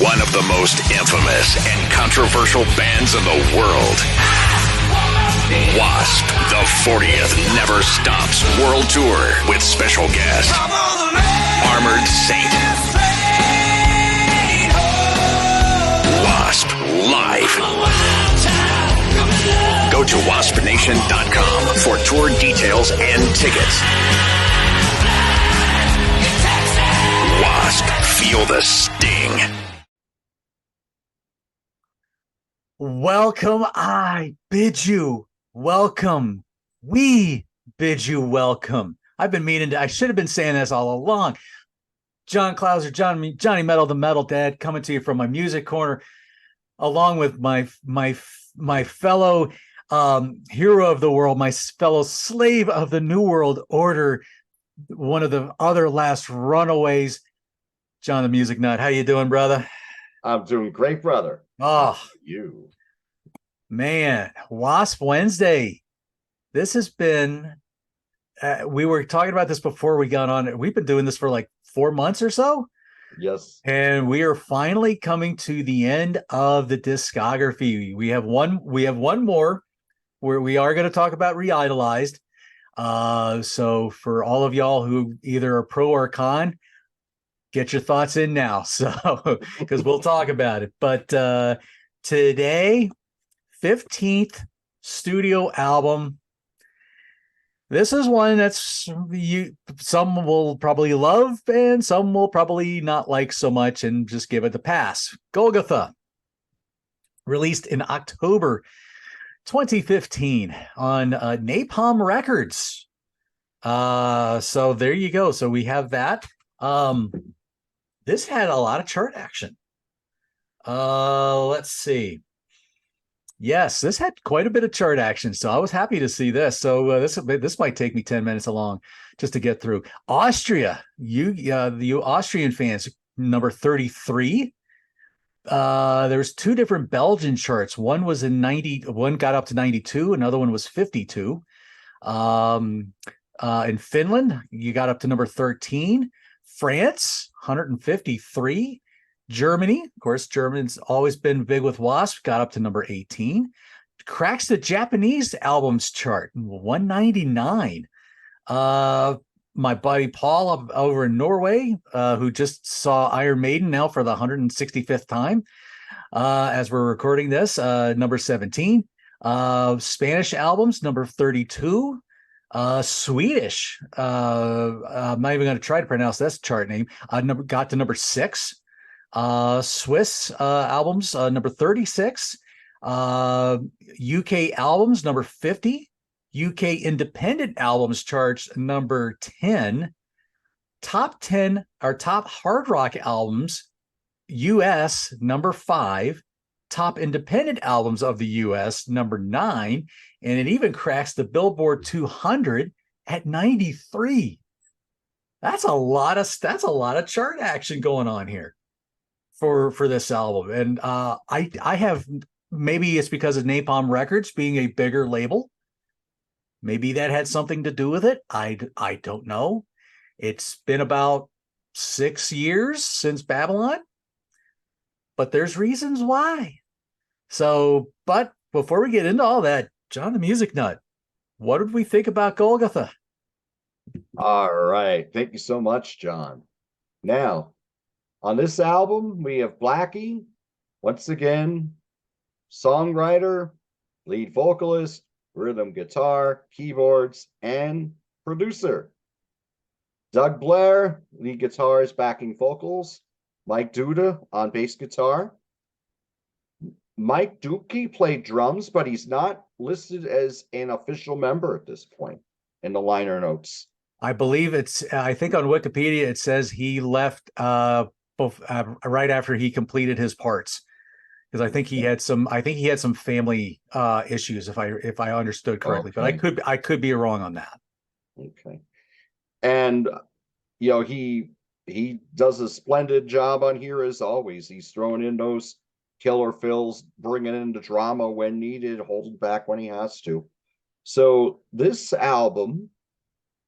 one of the most infamous and controversial bands in the world. W.A.S.P, the 40th Never Stops World Tour with special guest, Armored Saint. W.A.S.P live. Go to waspnation.com for tour details and tickets. W.A.S.P, feel the sting. Welcome, I bid you welcome. We bid you welcome. I've been meaning to, I should have been saying this all along. John Clauser, Johnny Metal, the Metal Dad, coming to you from my music corner, along with my fellow hero of the world, my fellow slave of the New World Order, one of the other last runaways, John the Music Nut. How you doing, brother? I'm doing great, brother. Oh, you. Man, W.A.S.P Wednesday. This has been, we were talking about this before we got on. We've been doing this for like 4 months or so. Yes. And we are finally coming to the end of the discography. We have one more where we are going to talk about Reidolized. So for all of y'all who either are pro or con, get your thoughts in now. So, because we'll talk about it. But today, 15th studio album. This is one that's some will probably love and some will probably not like so much and just give it the pass. Golgotha, released in October 2015 on Napalm Records. So there you go. So we have that. This had a lot of chart action. Let's see. Yes, this had quite a bit of chart action, so I was happy to see this. So this might take me 10 minutes along just to get through. Austria, you Austrian fans, number 33. There's two different Belgian charts. One was in 90, one got up to 92, another one was 52. In Finland, you got up to number 13. France, 153. Germany, of course, Germany's always been big with W.A.S.P, got up to number 18. Cracks the Japanese albums chart, 199. My buddy Paul over in Norway, who just saw Iron Maiden now for the 165th time, as we're recording this, number 17. Spanish albums, number 32. Swedish, I'm not even going to try to pronounce this chart name, got to number 6. Swiss albums, number 36. UK albums, number 50. UK independent albums charts, number 10. Top 10 or top hard rock albums, US, number 5. Top independent albums of the US, number 9. And it even cracks the Billboard 200 at 93. That's a lot of chart action going on here for this album. And I have, maybe it's because of Napalm Records being a bigger label. Maybe that had something to do with it. I don't know. It's been about 6 years since Babylon, but there's reasons why. So, but before we get into all that, John the Music Nut, what did we think about Golgotha? All right. Thank you so much, John. Now, on this album, we have Blackie, once again, songwriter, lead vocalist, rhythm guitar, keyboards, and producer. Doug Blair, lead guitars, backing vocals. Mike Duda on bass guitar. Mike Dupke played drums, but he's not listed as an official member at this point in the liner notes. I believe I think on Wikipedia it says he left right after he completed his parts, because I think he had some family issues, if I understood correctly. Okay. But I could be wrong on that. Okay. And he does a splendid job on here as always. He's throwing in those killer fills, bringing in the drama when needed, holding back when he has to. So this album,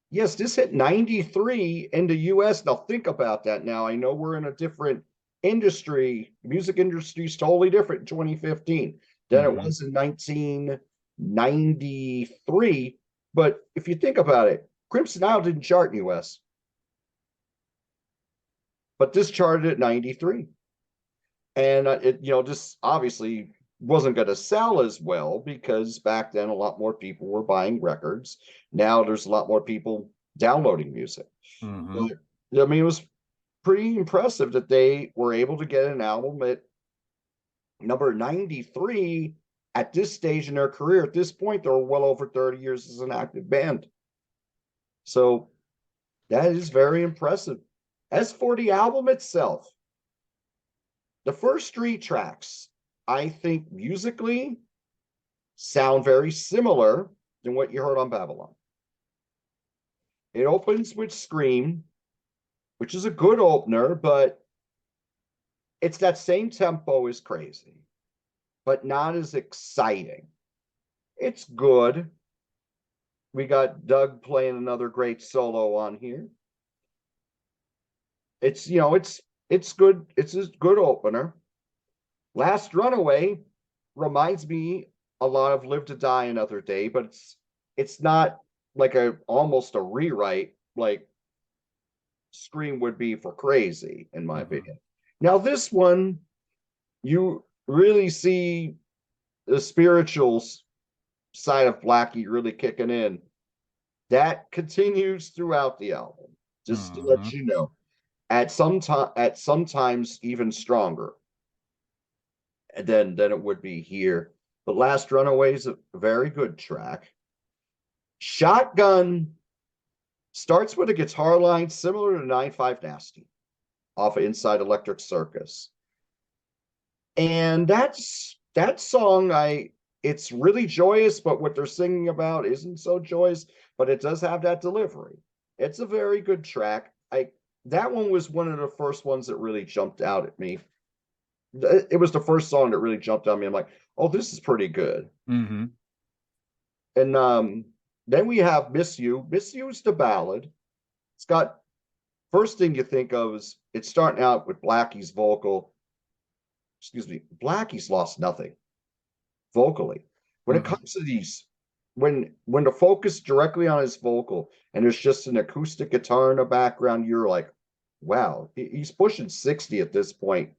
yes, this hit 93 in the US. Now think about that. Now I know we're in a different music industry is totally different in 2015 than it was in 1993. But if you think about it, Crimson Isle didn't chart in the US, but this charted at 93. And it, just obviously wasn't going to sell as well because back then a lot more people were buying records. Now there's a lot more people downloading music. But, I mean, it was pretty impressive that they were able to get an album at number 93 at this stage in their career. At this point, they're well over 30 years as an active band. So that is very impressive. As for the album itself, the first 3 tracks, I think musically sound very similar than what you heard on Babylon. It opens with Scream, which is a good opener, but it's that same tempo as Crazy, but not as exciting. It's good. We got Doug playing another great solo on here. It's good. It's a good opener. Last Runaway reminds me a lot of Live to Die Another Day, but it's not like almost a rewrite like Scream would be for Crazy, in my opinion. Now this one, you really see the spirituals side of Blackie really kicking in. That continues throughout the album, just to let you know. At sometimes even stronger than it would be here. But Last Runaway is a very good track. Shotgun starts with a guitar line similar to 9-5 Nasty off of Inside Electric Circus. And that song, it's really joyous, but what they're singing about isn't so joyous, but it does have that delivery. It's a very good track. That one was one of the first ones that really jumped out at me. It was the first song that really jumped on me. I'm like, oh, this is pretty good. And then we have Miss You. Miss You is the ballad. It's got, first thing you think of is it's starting out with Blackie's vocal. Excuse me, Blackie's lost nothing vocally. When it comes to these, when the focus directly on his vocal and there's just an acoustic guitar in the background, you're like, wow, he's pushing 60 at this point,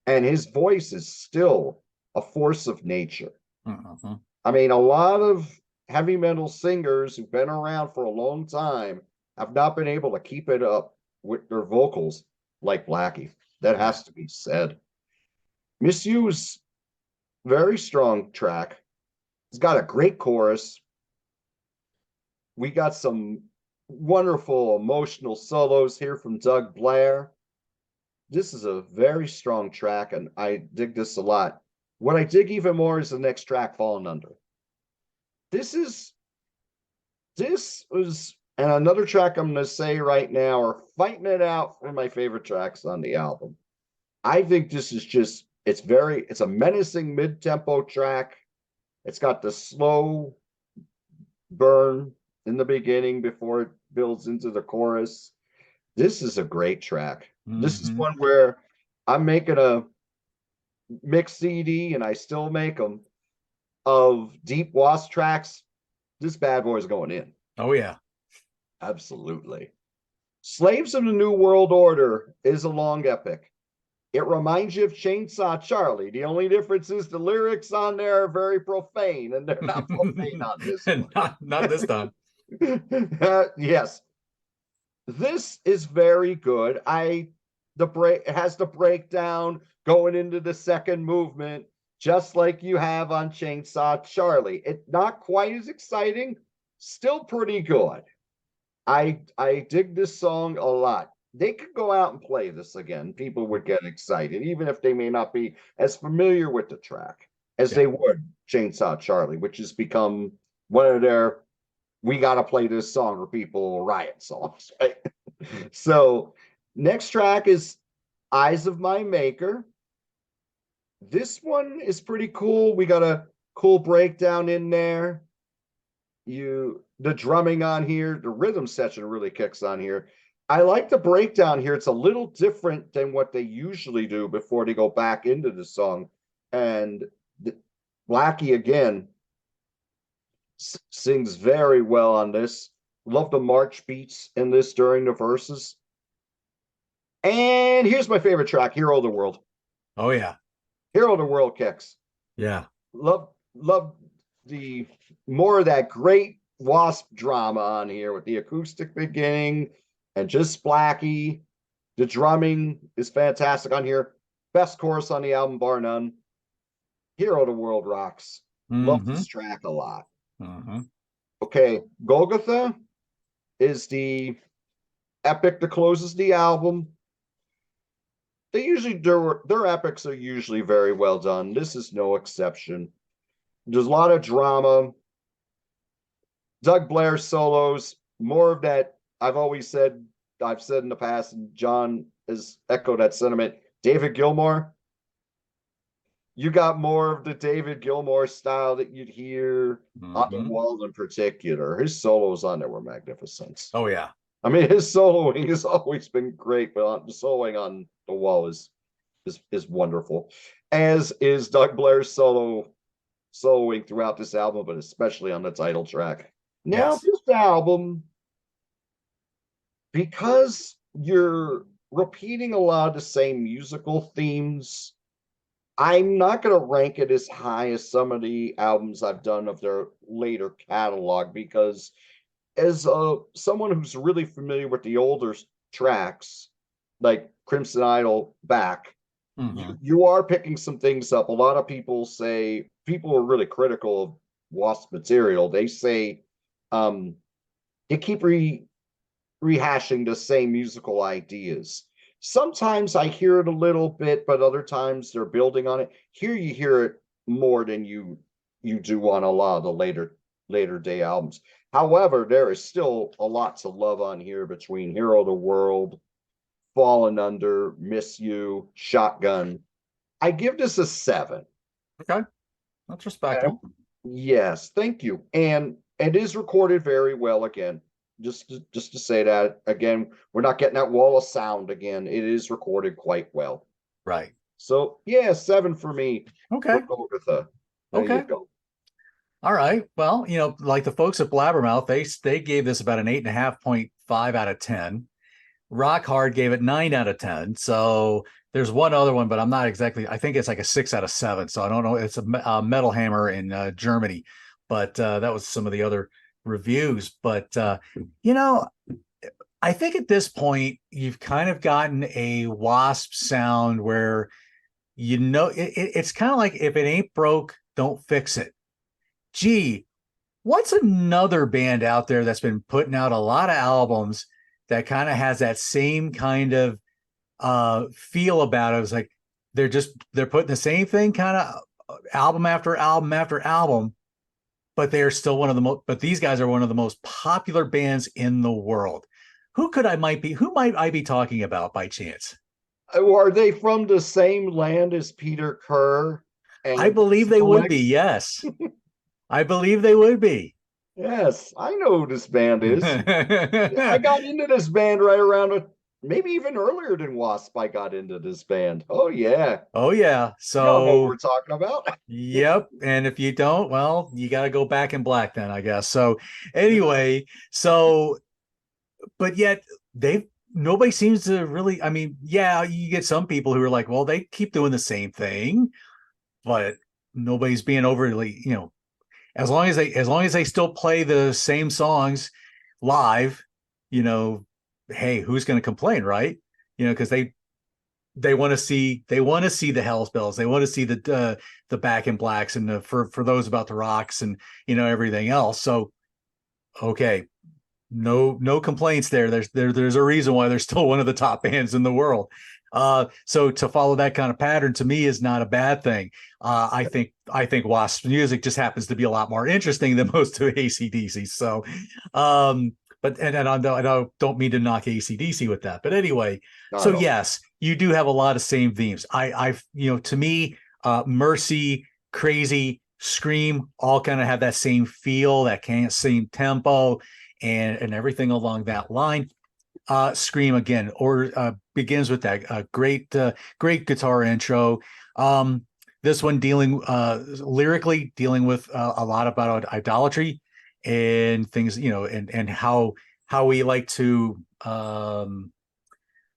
and his voice is still a force of nature. I mean, a lot of heavy metal singers who've been around for a long time have not been able to keep it up with their vocals like Blackie. That has to be said. Misuse, very strong track. It's got a great chorus. We got some wonderful emotional solos here from Doug Blair. This is a very strong track, and I dig this a lot. What I dig even more is the next track, Fallen Under. This was, and another track I'm going to say right now are fighting it out for my favorite tracks on the album. I think this is just, it's a menacing mid-tempo track. It's got the slow burn in the beginning before it builds into the chorus. This is a great track. This is one where I'm making a mix CD, and I still make them, of deep W.A.S.P tracks. This bad boy is going in. Oh, yeah. Absolutely. Slaves of the New World Order is a long epic. It reminds you of Chainsaw Charlie. The only difference is the lyrics on there are very profane, and they're not profane on this one. not this time. Yes. This is very good. It has the breakdown going into the second movement, just like you have on Chainsaw Charlie. It's not quite as exciting, still pretty good. I dig this song a lot. They could go out and play this again. People would get excited, even if they may not be as familiar with the track as they would Chainsaw Charlie, which has become one of their we got to play this song or people will riot songs, right? So next track is Eyes of My Maker. This one is pretty cool. We got a cool breakdown in there. The drumming on here, the rhythm section really kicks on here. I like the breakdown here. It's a little different than what they usually do before they go back into the song. And Blackie again sings very well on this. Love the march beats in this during the verses. And here's my favorite track, Hero of the World. Oh yeah. Hero of the World kicks. Yeah. Love the more of that great Wasp drama on here with the acoustic beginning and just Blackie. The drumming is fantastic on here. Best chorus on the album, bar none. Hero of the World rocks. Love this track a lot. Okay, Golgotha is the epic that closes the album. They usually do, their epics are usually very well done. This is no exception. There's a lot of drama. Doug Blair solos, more of that. I've said in the past, and John has echoed that sentiment. David Gilmour, you got more of the David Gilmour style that you'd hear on The Wall in particular. His solos on there were magnificent. Oh yeah. I mean, his soloing has always been great, but the soloing on The Wall is wonderful. As is Doug Blair's soloing throughout this album, but especially on the title track. Now, Yes. this album, because you're repeating a lot of the same musical themes, I'm not going to rank it as high as some of the albums I've done of their later catalog, because as someone who's really familiar with the older tracks, like Crimson Idol back, you are picking some things up. A lot of people are really critical of W.A.S.P material. They say they keep rehashing the same musical ideas. Sometimes I hear it a little bit, but other times they're building on it. Here you hear it more than you do on a lot of the later day albums. However, there is still a lot to love on here between Hero of the World, Fallen Under, Miss You, Shotgun. I give this a 7. Okay. That's respectable. Yes, thank you. And it is recorded very well again. Just to say that again, we're not getting that wall of sound again. It is recorded quite well. Right. So yeah, 7 for me. Okay. For Golgotha. There Okay. you go. All right. Well, like the folks at Blabbermouth, they gave this about an 8.5 out of 10. Rock Hard gave it 9 out of 10. So there's one other one, but I'm not exactly. I think it's like a 6 out of 7. So I don't know. It's a Metal Hammer in Germany, but that was some of the other reviews. But I think at this point you've kind of gotten a W.A.S.P sound where it's kind of like, if it ain't broke, don't fix it. Gee, what's another band out there that's been putting out a lot of albums that kind of has that same kind of feel about it? It's like they're putting the same thing kind of album after album after album, but they're still but these guys are one of the most popular bands in the world. Who might I be talking about by chance? Are they from the same land as Peter Kerr? I believe they would be. Yes. I believe they would be. Yes, I know who this band is. I got into this band right around maybe even earlier than W.A.S.P. I got into this band. Oh yeah. Oh yeah. So you all know what we're talking about. Yep. And if you don't, well, you got to go back in black then, I guess. So anyway, but yet nobody seems to really, I mean, yeah, you get some people who are like, well, they keep doing the same thing, but nobody's being overly, as long as they still play the same songs live, hey, who's going to complain, right? Because they want to see the Hell's Bells, they want to see the Back in Blacks, and for those about the Rocks, and everything else. So okay, no complaints there. There's a reason why they're still one of the top bands in the world. So to follow that kind of pattern, to me, is not a bad thing. I think W.A.S.P music just happens to be a lot more interesting than most of AC/DC. So, but I don't mean to knock AC/DC with that. But anyway, so yes, you do have a lot of same themes. To me, Mercy, Crazy, Scream all kind of have that same feel, that same tempo, and everything along that line. Scream again, or begins with that great guitar intro. This one dealing lyrically dealing with a lot about idolatry and things, and how we like to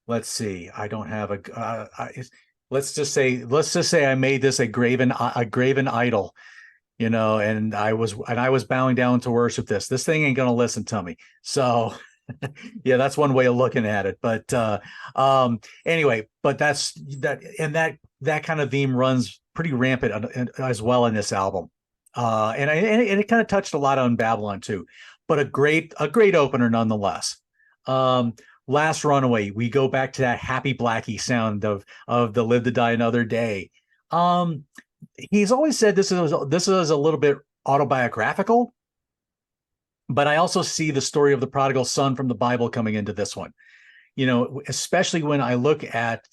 let's see. I don't have let's just say I made this a graven idol, and I was bowing down to worship this. This thing ain't gonna listen to me. So yeah, that's one way of looking at it. But anyway, but that's that, and that kind of theme runs pretty rampant as well in this album. And it kind of touched a lot on Babylon too, but a great opener nonetheless. Last Runaway, we go back to that happy Blackie sound of the Live to Die Another Day. He's always said this is a little bit autobiographical, but I also see the story of the prodigal son from the Bible coming into this one, especially when I look at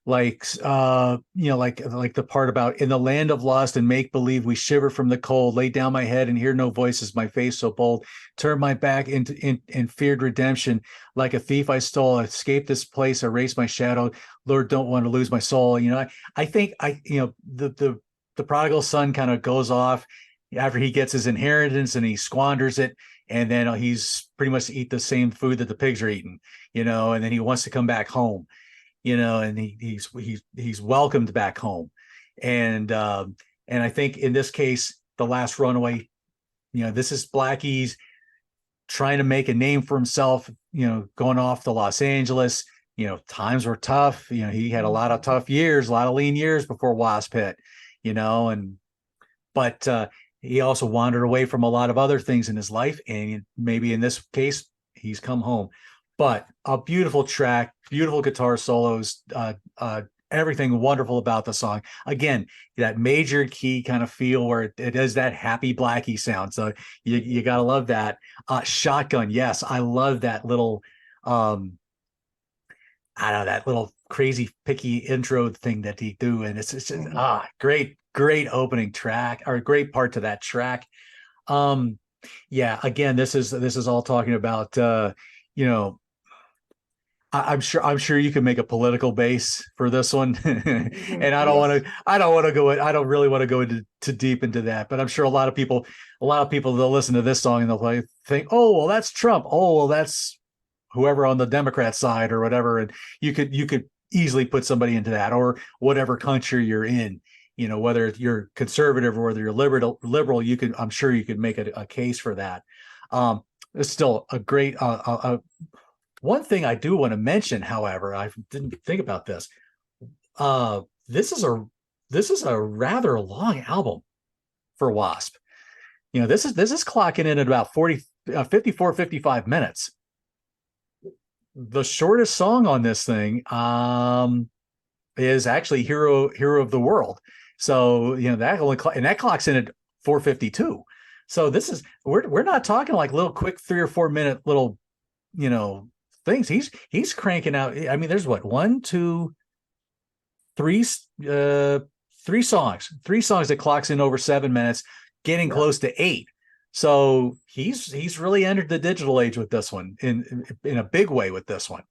like the part about in the land of lust and make believe we shiver from the cold, lay down my head and hear no voices, my face so bold, turn my back in feared redemption, like a thief I stole, escape this place, erase my shadow, Lord, don't want to lose my soul. I think the prodigal son kind of goes off after he gets his inheritance and he squanders it, and then he's pretty much eat the same food that the pigs are eating, and then he wants to come back home, and he's welcomed back home. And I think in this case, The Last Runaway, this is Blackie's trying to make a name for himself, going off to Los Angeles. Times were tough. He had a lot of tough years, a lot of lean years before W.A.S.P hit, but he also wandered away from a lot of other things in his life. And maybe in this case, he's come home. But a beautiful track, beautiful guitar solos, everything wonderful about the song. Again, that major key kind of feel where it is that happy Blackie sound. So you got to love that. Shotgun, yes, I love that little, that little crazy picky intro thing that he do. And it's just, great opening track, or a great part to that track. Yeah, again, this is all talking about, I'm sure you can make a political base for this one, and I don't really want to go into too deep into that. But I'm sure a lot of people they'll listen to this song and they'll think, oh well, that's Trump. Oh well, that's whoever on the Democrat side or whatever. And you could easily put somebody into that, or whatever country you're in. Whether you're conservative or whether you're liberal, I'm sure you could make a case for that. It's still a great. One thing I do want to mention, however, I didn't think about this. This is a rather long album for W.A.S.P. This is clocking in at about 54, 55 minutes. The shortest song on this thing is actually Hero of the World. So that clocks in at 4:52. So we're not talking like little quick 3 or 4 minute little things. He's cranking out. I mean, there's what, 1, 2, 3 songs that clocks in over 7 minutes, getting close to 8. So he's really entered the digital age with this one in a big way with this one.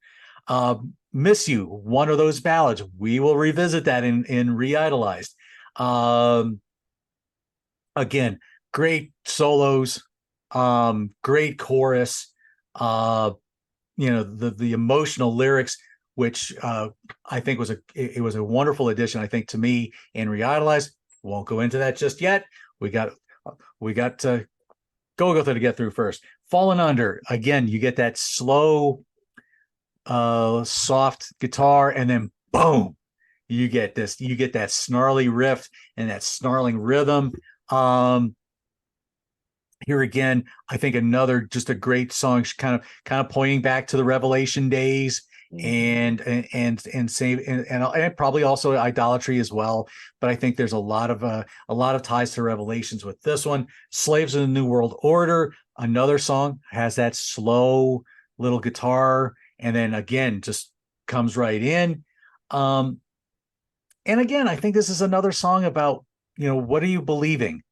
Miss You, one of those ballads. We will revisit that in Re-Idolized. Again, great solos, great chorus, the emotional lyrics, which I think was a wonderful addition, I think, to me in Re-Idolized. Won't go into that just yet. We got Golgotha to get through first. Fallen Under, again, you get that slow, soft guitar, and then boom, you get that snarly riff and that snarling rhythm. Here again, I think another just a great song, kind of pointing back to the Revelation days, and probably also idolatry as well. But I think there's a lot of ties to Revelations with this one. Slaves in the New World Order, another song, has that slow little guitar, and then again just comes right in. And again, I think this is another song about, what are you believing?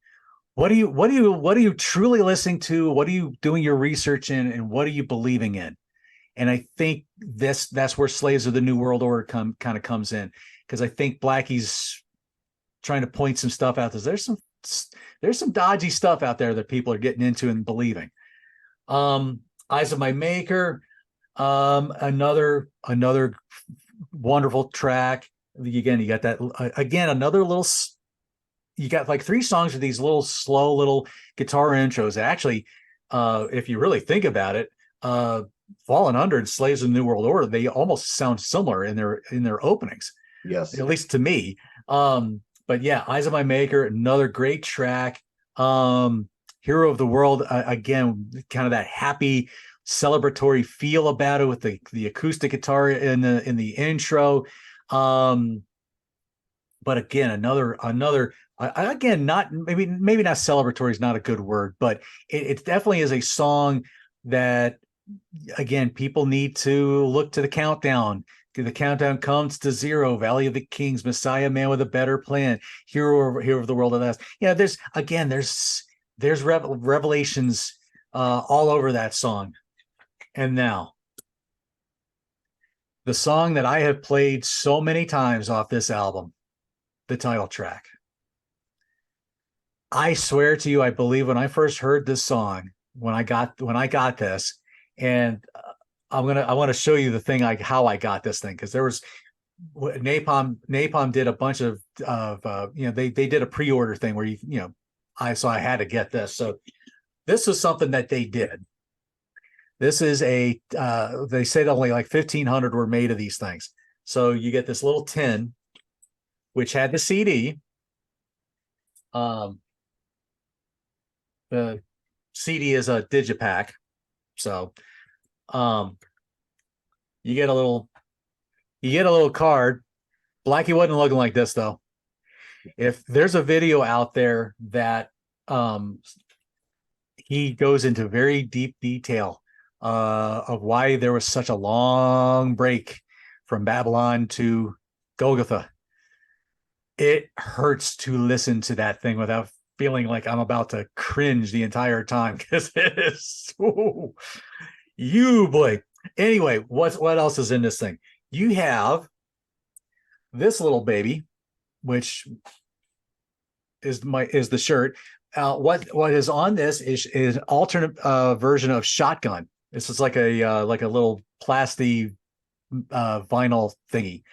What are you truly listening to? What are you doing your research in, and what are you believing in? And I think that's where Slaves of the New World Order kind of comes in, because I think Blackie's trying to point some stuff out. There's some dodgy stuff out there that people are getting into and believing. Eyes of My Maker, another wonderful track. Again, you got that again, another little, you got like 3 songs with these little slow little guitar intros. Actually, if you really think about it, Fallen Under and Slaves of the New World Order, they almost sound similar in their openings. Yes. At least to me. But yeah, Eyes of My Maker, another great track. Hero of the World, again, kind of that happy celebratory feel about it with the acoustic guitar in the intro. But again, another again, not maybe not celebratory is not a good word, but it definitely is a song that, again, people need to look to the countdown. The countdown comes to 0. Valley of the Kings, Messiah, Man with a Better Plan, Hero of the World at Last. Yeah, there's revelations all over that song. And now, the song that I have played so many times off this album, the title track. I swear to you, I believe when I first heard this song, when I got this, and I want to show you the thing, like how I got this thing, because there was Napalm did a bunch of they did a pre-order thing where I had to get this. So this was something that they did. This is they said only like 1,500 were made of these things. So you get this little tin, which had the CD. The CD is a digipack. So you get a little card. Blackie wasn't looking like this though. If there's a video out there that he goes into very deep detail of why there was such a long break from Babylon to Golgotha. It hurts to listen to that thing without feeling like I'm about to cringe the entire time, because it is boy. Anyway, what else is in this thing? You have this little baby, which is the shirt. What is on this is an alternate version of Shotgun. This is like a little plastic vinyl thingy.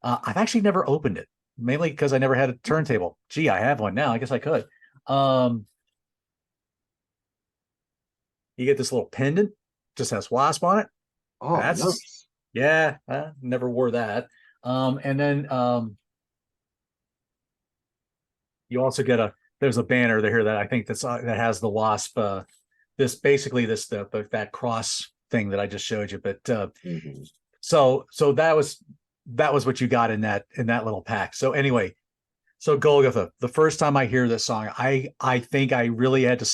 I've actually never opened it, mainly because I never had a turntable. Gee, I have one now. I guess I could. You get this little pendant, just has W.A.S.P on it. Oh, That's nice. Yeah, I never wore that. And then you also get there's a banner there that I think that has the W.A.S.P. That cross thing that I just showed you. But so that was what you got in that little pack. So anyway, so Golgotha, the first time I hear this song, I think I really had to.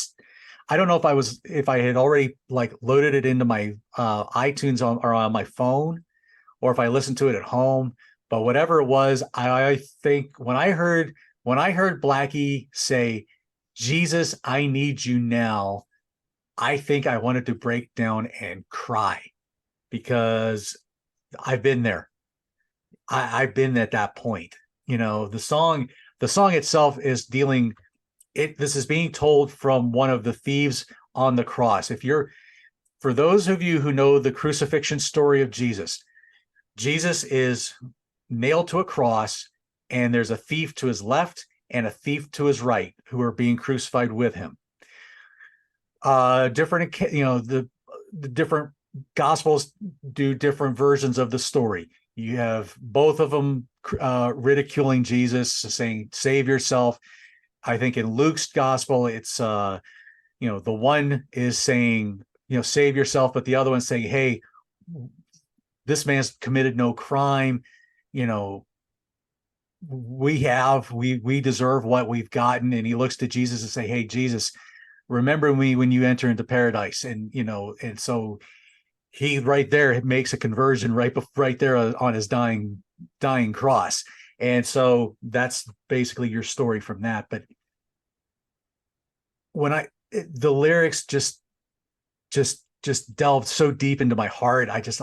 I don't know if I had already like loaded it into my iTunes or on my phone, or if I listened to it at home. But whatever it was, I think when I heard Blackie say, "Jesus, I need you now," I think I wanted to break down and cry, because I've been there. I've been at that point. The song itself is dealing. This is being told from one of the thieves on the cross. For those of you who know the crucifixion story of Jesus is nailed to a cross, and there's a thief to his left and a thief to his right who are being crucified with him. The different gospels do different versions of the story. You have both of them ridiculing Jesus, saying, "Save yourself." I think in Luke's gospel, it's the one is saying, "Save yourself," but the other one's saying, "Hey, this man's committed no crime. We deserve what we've gotten." And he looks to Jesus and say, "Hey, Jesus, remember me when you enter into paradise." And so he right there makes a conversion right there on his dying cross. And so that's basically your story from that. But when the lyrics just just delved so deep into my heart. I just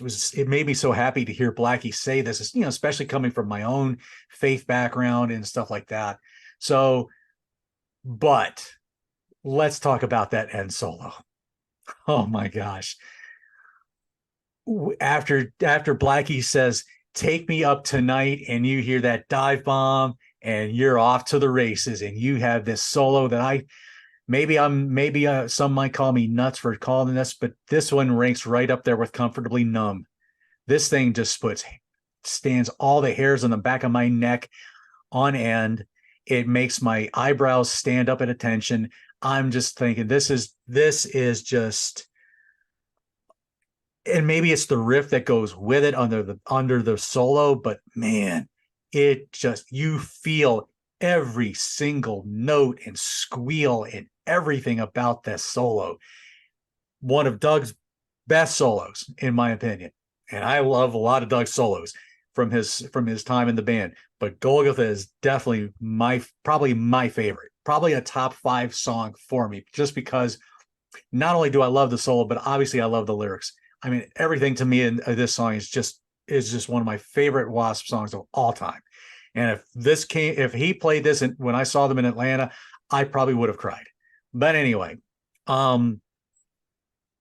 was, it made me so happy to hear Blackie say this, you know, especially coming from my own faith background and stuff like that. So, but let's talk about that end solo. Oh my gosh. After Blackie says, "Take me up tonight," and you hear that dive bomb and you're off to the races, and you have this solo that maybe some might call me nuts for calling this, but this one ranks right up there with Comfortably Numb. This thing just stands all the hairs on the back of my neck on end. It makes my eyebrows stand up at attention. I'm just thinking this is just, and maybe it's the riff that goes with it under the solo, but man, it just, you feel every single note and squeal and everything about this solo. One of Doug's best solos, in my opinion. And I love a lot of Doug's solos from his time in the band. But Golgotha is definitely probably my favorite, probably a top 5 song for me, just because not only do I love the solo, but obviously I love the lyrics. I mean, everything to me in this song is just one of my favorite W.A.S.P songs of all time. And if he played this when I saw them in Atlanta, I probably would have cried. But anyway,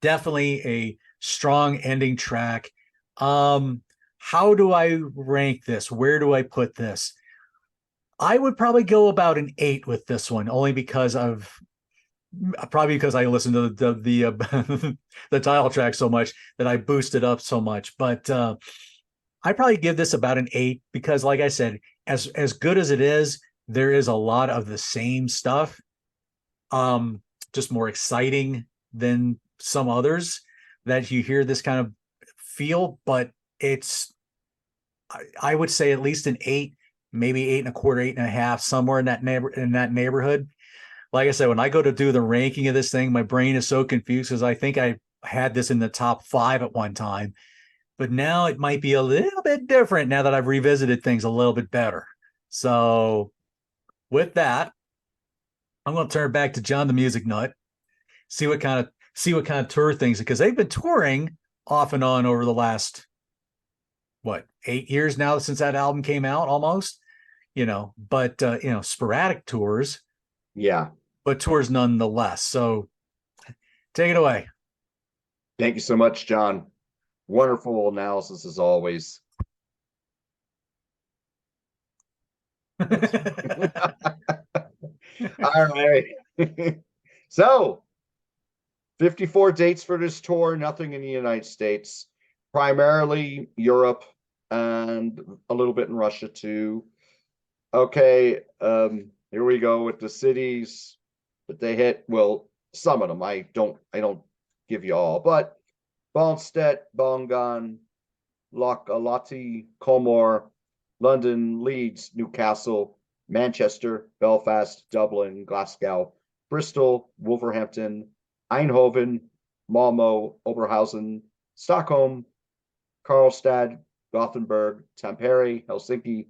definitely a strong ending track. How do I rank this? Where do I put this? I would probably go about an 8 with this one, only because I listened to the title track so much that I boosted up so much. But I probably give this about an 8 because, like I said, as good as it is, there is a lot of the same stuff, just more exciting than some others that you hear this kind of feel. But I would say at least an 8, maybe 8.25, 8.5, somewhere in that neighborhood. Like I said, when I go to do the ranking of this thing, my brain is so confused because I think I had this in the top 5 at one time, but now it might be a little bit different now that I've revisited things a little bit better. So with that, I'm going to turn it back to John the Music Nut, see what kind of tour things, because they've been touring off and on over the last 8 years now since that album came out, almost, but sporadic tours. Yeah. But tours nonetheless. So take it away. Thank you so much, John. Wonderful analysis as always. All right. So 54 dates for this tour, nothing in the United States, primarily Europe and a little bit in Russia too. Okay, here we go with the cities that they hit. Well, some of them. I don't give you all, but Bonstedt, Bongan, Loch-Alati, Comor, London, Leeds, Newcastle, Manchester, Belfast, Dublin, Glasgow, Bristol, Wolverhampton, Eindhoven, Malmo, Oberhausen, Stockholm, Karlstad, Gothenburg, Tampere, Helsinki,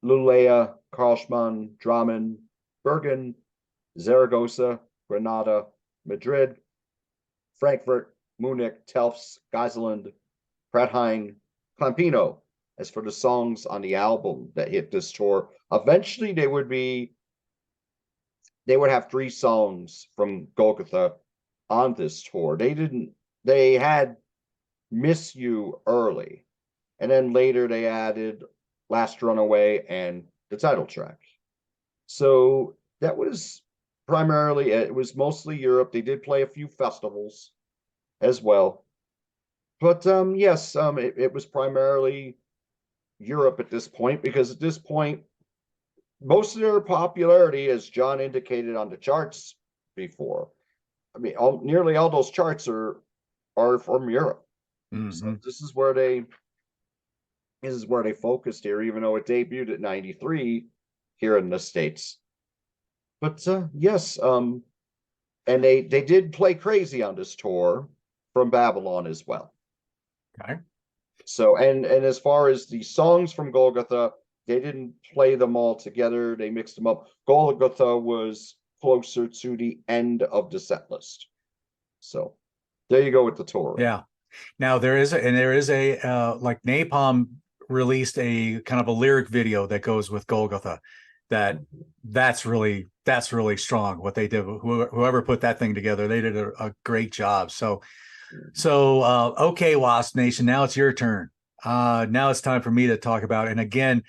Luleå, Karlshamn, Drammen, Bergen, Zaragoza, Granada, Madrid, Frankfurt, Munich, Telfs, Geiselland, Prattheim, Campino. As for the songs on the album that hit this tour, eventually they would have 3 songs from Golgotha on this tour. They had Miss You early, and then later they added Last Runaway and the title track. So that was primarily, it was mostly Europe. They did play a few festivals as well. But yes, it was primarily Europe at this point, because at this point, most of their popularity, as John indicated on the charts before, I mean, nearly all those charts are from Europe. Mm-hmm. So this is where they focused here, even though it debuted at 93 here in the States. But yes, and they did play Crazy on this tour from Babylon as well. Okay. So, and as far as the songs from Golgotha, they didn't play them all together. They mixed them up. Golgotha was closer to the end of the set list. So there you go with the tour. Yeah. Now there is a like Napalm released a kind of a lyric video that goes with Golgotha. That's really strong what they did. Whoever put that thing together, they did a great job. So okay, Wasp Nation, now it's your turn. Now it's time for me to talk about. And again,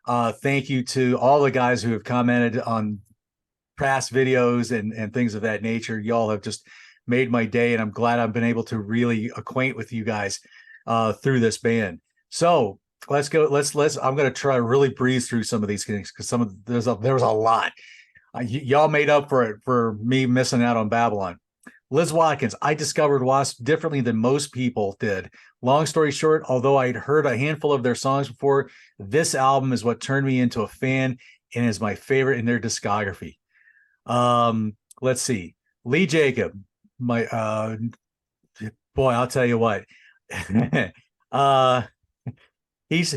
thank you to all the guys who have commented on past videos and things of that nature. Y'all have just made my day, and I'm glad I've been able to really acquaint with you guys through this band. So let's go. I'm going to try to really breeze through some of these things because there was a lot. Y'all made up for it for me missing out on Babylon. Liz Watkins, I discovered W.A.S.P differently than most people did. Long story short, although I'd heard a handful of their songs before, this album is what turned me into a fan and is my favorite in their discography. Let's see. Lee Jacob, my boy, I'll tell you what. He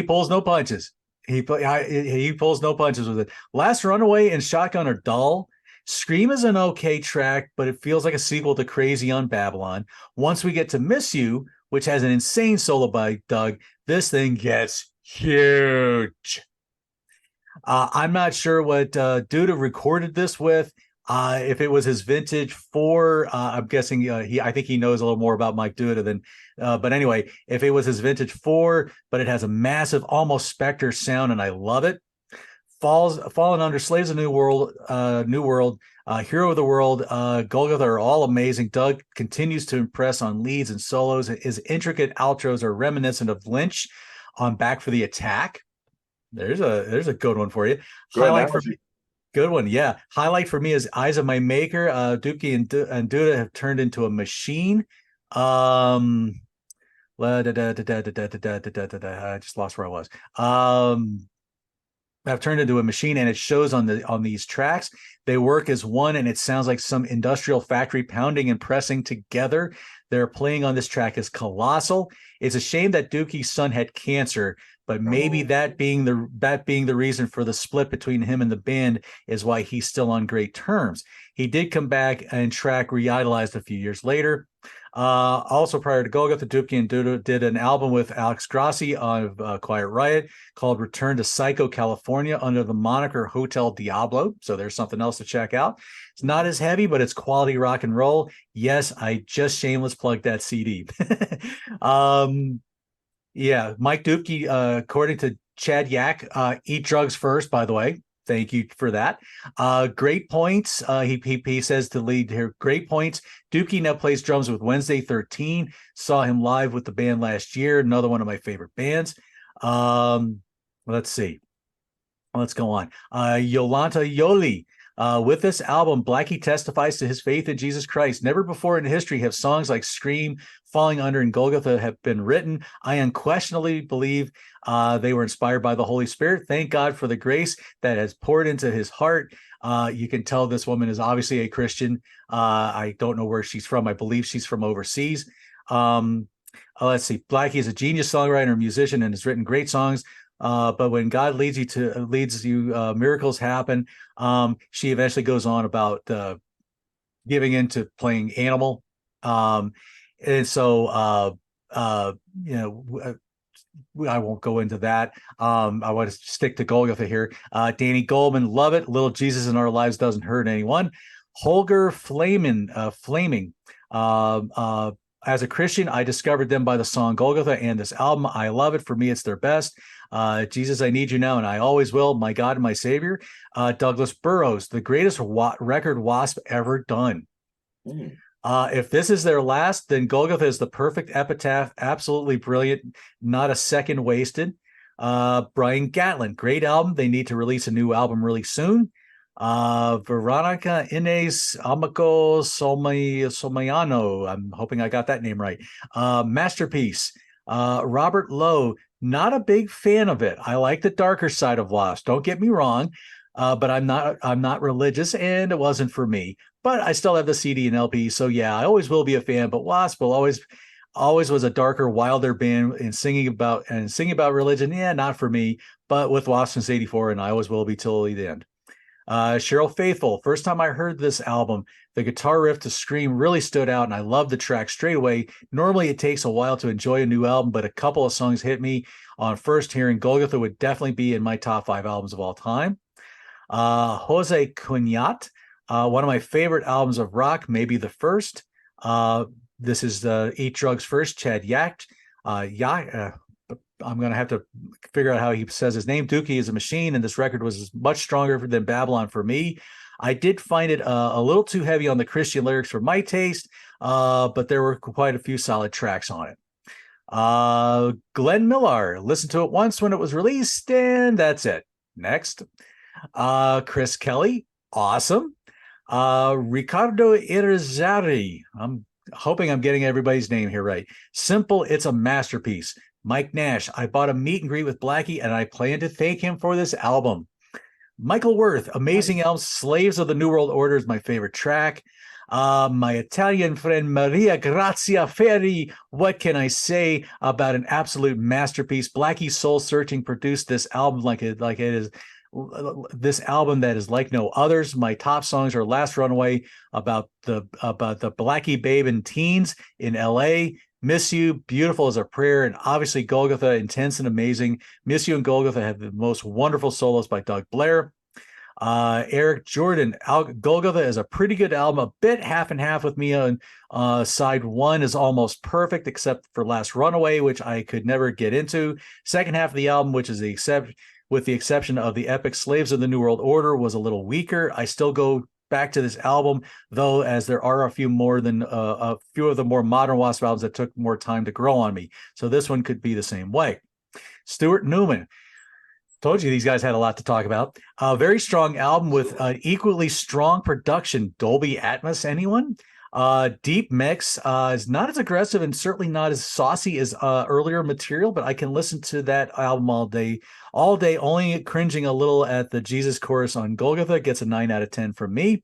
pulls no punches. He pulls no punches with it. Last Runaway and Shotgun are dull. Scream is an okay track, but it feels like a sequel to Crazy on Babylon. Once we get to Miss You, which has an insane solo by Doug, this thing gets huge. I'm not sure what Duda recorded this with. If it was his vintage 4, I'm guessing I think he knows a little more about Mike Duda than. But anyway, if it was his vintage 4, but it has a massive, almost Spectre sound, and I love it. Fallen Under, Slaves of New World, Hero of the World, Golgotha are all amazing. Doug continues to impress on leads and solos. His intricate outros are reminiscent of Lynch on Back for the Attack. There's a good one for you. Highlight for me. Good one, yeah. Highlight for me is Eyes of My Maker. Dookie and Duda have turned into a machine. I just lost where I was. Have turned into a machine, and it shows on these tracks. They work as one, and it sounds like some industrial factory pounding and pressing together. Their playing on this track is colossal. It's a shame that Dookie's son had cancer, but maybe that being the reason for the split between him and the band is why he's still on great terms. He did come back and track Reidolized a few years later. Also prior to Golgotha, Dookie and Duda did an album with Alex Grassi on Quiet Riot called Return to Psycho California under the moniker Hotel Diablo. So there's something else to check out. It's not as heavy, but it's quality rock and roll. Yes, I just shameless plugged that CD. Yeah, Mike Dookie, according to Chad Yak, eat drugs first, by the way. Thank you for that. Great points. He says to lead here. Great points. Dookie now plays drums with Wednesday 13. Saw him live with the band last year. Another one of my favorite bands. Let's see. Let's go on. Yolanta Yoli. With this album, Blackie testifies to his faith in Jesus Christ. Never before in history have songs like Scream, Falling Under, and Golgotha have been written. I unquestionably believe they were inspired by the Holy Spirit. Thank God for the grace that has poured into his heart. You can tell this woman is obviously a Christian. I don't know where she's from. I believe she's from overseas. Let's see. Blackie is a genius songwriter and musician and has written great songs. But when God leads you, miracles happen. She eventually goes on about giving into playing Animal. And so, I won't go into that. I want to stick to Golgotha here. Danny Goldman, love it. Little Jesus in Our Lives doesn't hurt anyone. Holger Flaming. As a Christian, I discovered them by the song Golgotha and this album. I love it. For me, it's their best. Jesus, I Need You Now, and I Always Will, My God and My Savior. Douglas Burrows, the greatest record W.A.S.P ever done. If this is their last, then Golgotha is the perfect epitaph. Absolutely brilliant. Not a second wasted. Brian Gatlin, great album. They need to release a new album really soon. Veronica Inez Amico Somayano. I'm hoping I got that name right. Masterpiece. Robert Lowe, not a big fan of it. I like the darker side of W.A.S.P. Don't get me wrong, but I'm not religious, and it wasn't for me. But I still have the CD and LP, so yeah, I always will be a fan. But W.A.S.P. will always was a darker, wilder band and singing about religion. Yeah, not for me. But with W.A.S.P. since '84, and I always will be till the end. Cheryl Faithful, first time I heard this album, the guitar riff to Scream really stood out, and I loved the track straight away. Normally, it takes a while to enjoy a new album, but a couple of songs hit me on first hearing. Golgotha would definitely be in my top 5 albums of all time. Jose Cuñat, one of my favorite albums of rock, maybe the first. This is the Eat Drugs First, Chad Yacht. I'm going to have to figure out how he says his name. Dookie is a machine, and this record was much stronger than Babylon for me. I did find it a little too heavy on the Christian lyrics for my taste, but there were quite a few solid tracks on it. Glenn Miller, listened to it once when it was released, and that's it. Next. Chris Kelly, awesome. Ricardo Irizarry, I'm hoping I'm getting everybody's name here right. Simple, it's a masterpiece. Mike Nash, I bought a meet and greet with Blackie, and I plan to thank him for this album. Michael Worth, amazing album. Slaves of the New World Order is my favorite track. My Italian friend Maria Grazia Ferri, what can I say about an absolute masterpiece? Blackie Soul Searching produced this album like it is this album that is like no others. My top songs are Last Runaway, about the Blackie babe and teens in LA, Miss You, Beautiful as a Prayer, and obviously Golgotha, intense and amazing. Miss You and Golgotha have the most wonderful solos by Doug Blair. Eric Jordan, Golgotha is a pretty good album, a bit half and half with me on side one is almost perfect, except for Last Runaway, which I could never get into. Second half of the album, which is with the exception of the epic Slaves of the New World Order, was a little weaker. I still go back to this album, though, as there are a few of the more modern W.A.S.P albums that took more time to grow on me. So this one could be the same way. Stuart Newman. Told you these guys had a lot to talk about. A very strong album with an equally strong production. Dolby Atmos, anyone? Deep mix is not as aggressive and certainly not as saucy as earlier material, but I can listen to that album all day, only cringing a little at the Jesus chorus on Golgotha. Gets a 9 out of 10 from me.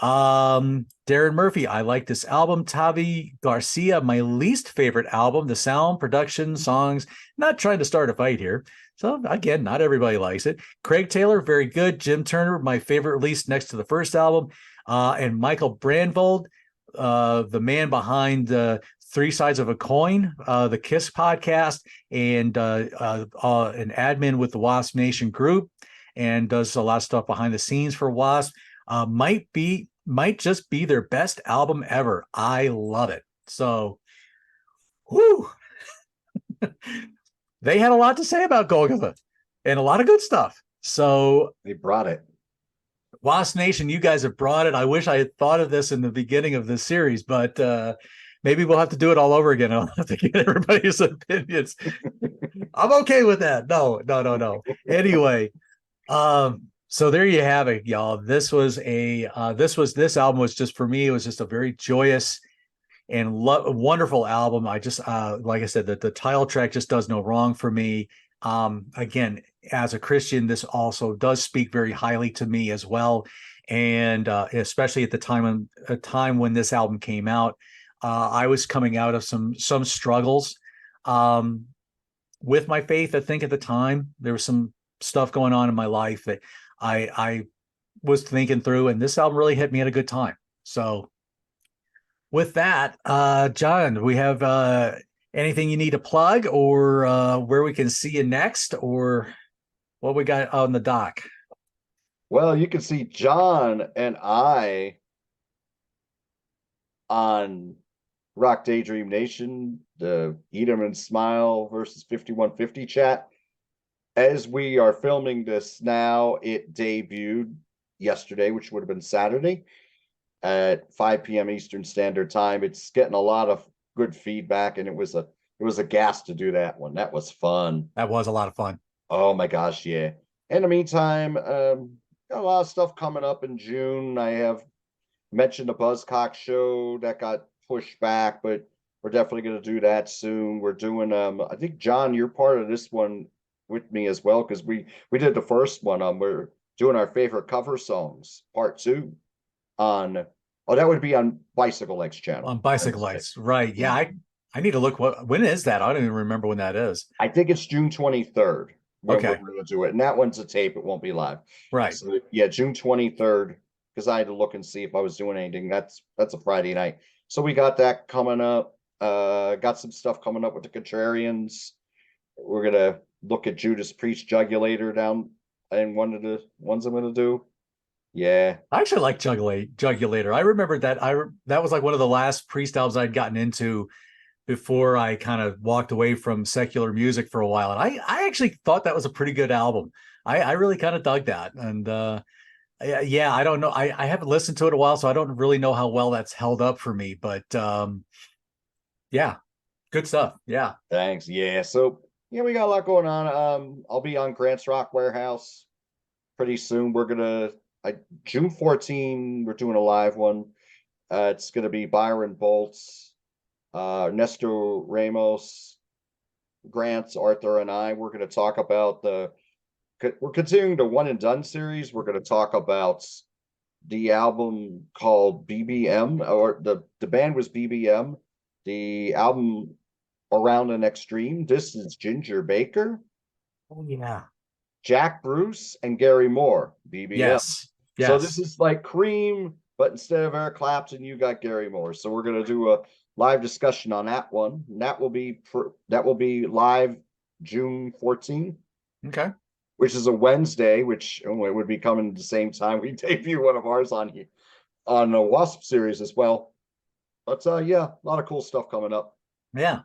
Darren Murphy, I like this album. Tavi Garcia, my least favorite album. The sound, production, songs, not trying to start a fight here. So again, not everybody likes it. Craig Taylor, very good. Jim Turner, my favorite release next to the first album. And Michael Brandvold, the man behind Three Sides of a Coin, the KISS podcast, and an admin with the W.A.S.P Nation group, and does a lot of stuff behind the scenes for W.A.S.P. Might just be their best album ever. I love it. So, whoo. They had a lot to say about Golgotha and a lot of good stuff. So they brought it. W.A.S.P Nation, you guys have brought it. I wish I had thought of this in the beginning of this series, but maybe we'll have to do it all over again. I'll have to get everybody's opinions. I'm okay with that. No. Anyway, so there you have it, y'all. This album was just, for me, it was just a very joyous and wonderful album. I just like I said, that the title track just does no wrong for me. Again, as a Christian, this also does speak very highly to me as well, and especially at the time when this album came out, I was coming out of some struggles with my faith. I think at the time there was some stuff going on in my life that I was thinking through, and this album really hit me at a good time. So with that, John, we have anything you need to plug, or where we can see you next, or what we got on the dock? Well, you can see John and I on Rock Daydream Nation, the Eat 'em and Smile versus 5150 chat. As we are filming this now, it debuted yesterday, which would have been Saturday at 5 p.m. Eastern Standard Time. It's getting a lot of good feedback, and it was a gas to do that one. That was fun. That was a lot of fun. Oh my gosh, yeah. In the meantime, got a lot of stuff coming up in June. I have mentioned the Buzzcock show that got pushed back, but we're definitely going to do that soon. We're doing I think, John, you're part of this one with me as well, because we did the first one. We're doing our favorite cover songs, part 2 on that would be on Bicycle Lights channel. On Bicycle Lights, right? Yeah, I need to look. When is that? I don't even remember when that is. I think it's June 23rd. when we're Okay. going to do it. And that one's a tape. It won't be live. Right. So yeah, June 23rd, because I had to look and see if I was doing anything. That's a Friday night. So we got that coming up. Got some stuff coming up with the Contrarians. We're gonna look at Judas Priest Jugulator down and one of the ones I'm gonna do. Yeah. I actually like Jugulator. I remember that that was like one of the last Priest albums I'd gotten into before I kind of walked away from secular music for a while. And I actually thought that was a pretty good album. I really kind of dug that. And yeah, I don't know. I haven't listened to it in a while, so I don't really know how well that's held up for me. But yeah, good stuff. Yeah. Thanks. Yeah. So yeah, we got a lot going on. I'll be on Grant's Rock Warehouse pretty soon. We're gonna June 14, we're doing a live one. It's gonna be Byron Bolts, Nestor Ramos, Grant, Arthur, and I. We're gonna talk about we're continuing the One and Done series. We're gonna talk about the album called BBM, or the band was BBM. The album Around an Extreme. This is Ginger Baker, Oh yeah. Jack Bruce, and Gary Moore, BBM. Yes. So this Yes. is like Cream, but instead of Eric Clapton, you got Gary Moore. So we're gonna do a live discussion on that one. And that will be live June 14th, Okay. which is a Wednesday, which it would be coming at the same time we debut one of ours on here on the W.A.S.P series as well. But yeah, a lot of cool stuff coming up. Yeah.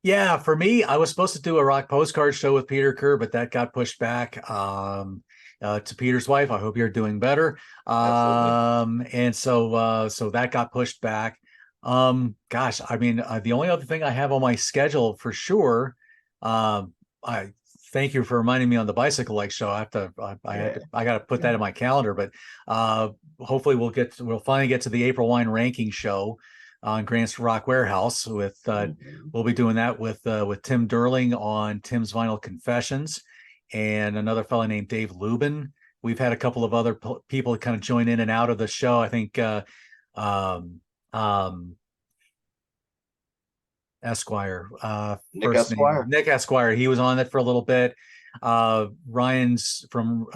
Yeah, for me, I was supposed to do a rock postcard show with Peter Kerr, but that got pushed back. To Peter's wife, I hope you're doing better. Absolutely. And so that got pushed back. Gosh, I mean, the only other thing I have on my schedule for sure, I thank you for reminding me on the Bicycle Like show. I got to put that in my calendar, but hopefully we'll finally get to the April Wine ranking show on Grant's Rock Warehouse with we'll be doing that with Tim Durling on Tim's Vinyl Confessions and another fellow named Dave Lubin. We've had a couple of other people kind of join in and out of the show. I think Esquire, Nick first name Esquire. Nick Esquire. He was on it for a little bit. Ryan's from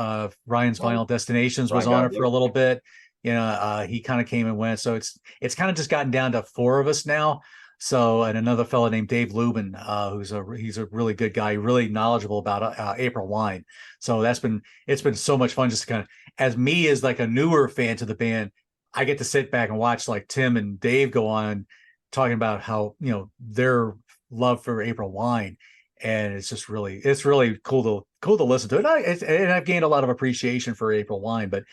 Ryan's Vinyl Destinations was Ryan on got it for a little bit. You know, he kind of came and went. So it's kind of just gotten down to four of us now. So, and another fellow named Dave Lubin, he's a really good guy, really knowledgeable about April Wine. So it's been so much fun just to kind of, as me as like a newer fan to the band, I get to sit back and watch like Tim and Dave go on talking about how, you know, their love for April Wine. And it's really cool to listen to it. And I've gained a lot of appreciation for April Wine, but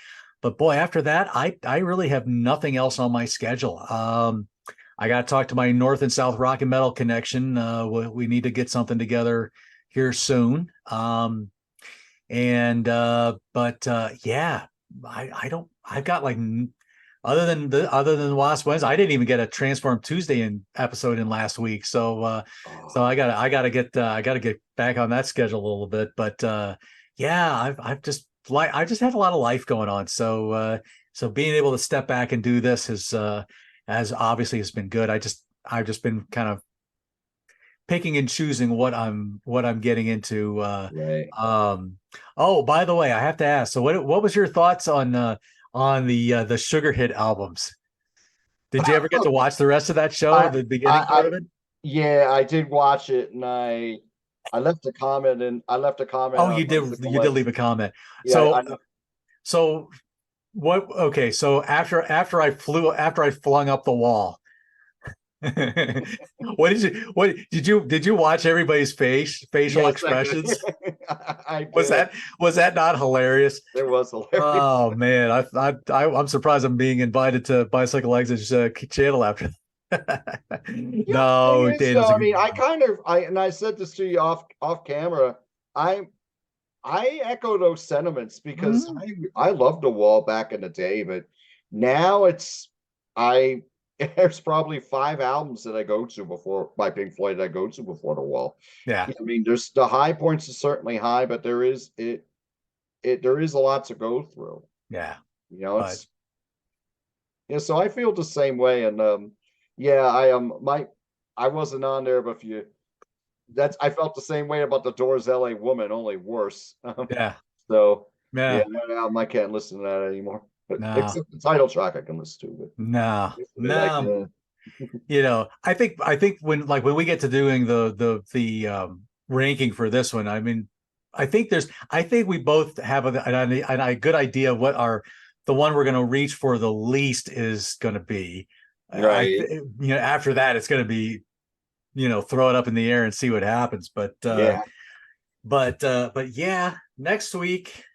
boy, after that, I really have nothing else on my schedule. I got to talk to my North and South rock and metal connection. We need to get something together here soon. Yeah, I don't. I've got like other than W.A.S.P. Wednesday, I didn't even get a Transform Tuesday episode in last week. So I gotta get back on that schedule a little bit. But yeah, I've just had a lot of life going on. So being able to step back and do this has obviously has been good. I've just been kind of picking and choosing what I'm getting into. Right. Oh, by the way, I have to ask. So what was your thoughts on the Sugar Hit albums? Did you ever get to watch the rest of that show, the beginning part of it? Yeah, I did watch it, and I left a comment, Oh, on you did. Bicycle You did Legs. leave a comment. Yeah, So what? Okay, so after I flung up the wall, what did you watch everybody's facial yes, expressions? I did. Was that not hilarious? It was hilarious. Oh man, I'm surprised I'm being invited to Bicycle Exit's channel after that. Yeah, the No, thing is, Daniel's though, a I good mean, I said this to you off camera. I echo those sentiments because I loved the Wall back in the day, but now I there's probably 5 albums that I go to before by Pink Floyd that I go to before the Wall. Yeah, I mean, there's the high points is certainly high, but there is a lot to go through. yeah, You know, but so I feel the same way. And yeah, I wasn't on there, but if you I felt the same way about the Doors LA Woman, only worse. Yeah. So Yeah. yeah, that album I can't listen to that anymore. But No. except the title track I can listen to. But No. basically, like, No. I think when we get to doing the ranking for this one, I mean, I think we both have a good idea of what the one we're going to reach for the least is going to be. right. After that, it's going to be, throw it up in the air and see what happens. Yeah. But yeah, next week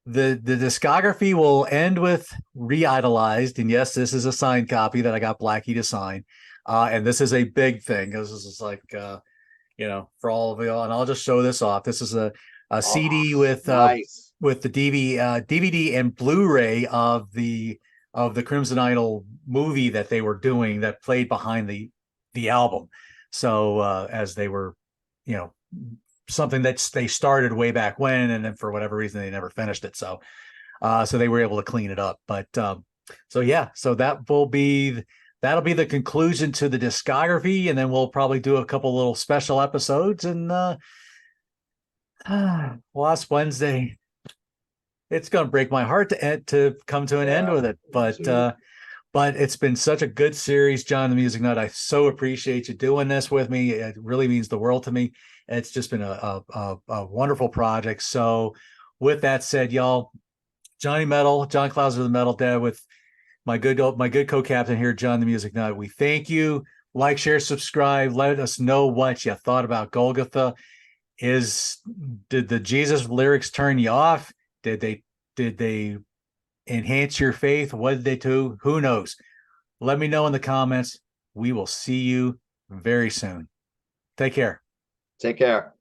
the discography will end with Re-Idolized, and yes, this is a signed copy that I got Blackie to sign, and this is a big thing because this is like for all of y'all, and I'll just show this off. This is a CD with nice. with the DVD and Blu-ray of the Crimson Idol movie that they were doing that played behind the album. So as they were, something that they started way back when, and then for whatever reason they never finished it. So they were able to clean it up. But so that'll be the conclusion to the discography, and then we'll probably do a couple little special episodes. And Last Wednesday, it's going to break my heart to come to an end with it, but it's been such a good series, John the Music Nut. I so appreciate you doing this with me. It really means the world to me. It's just been a wonderful project. So with that said, y'all, John Clauser the Metal Dad, with my good co-captain here, John the Music Nut. We thank you. Like, share, subscribe. Let us know what you thought about Golgotha. Did the Jesus lyrics turn you off? Did they enhance your faith? What did they do? Who knows? Let me know in the comments. We will see you very soon. Take care. Take care.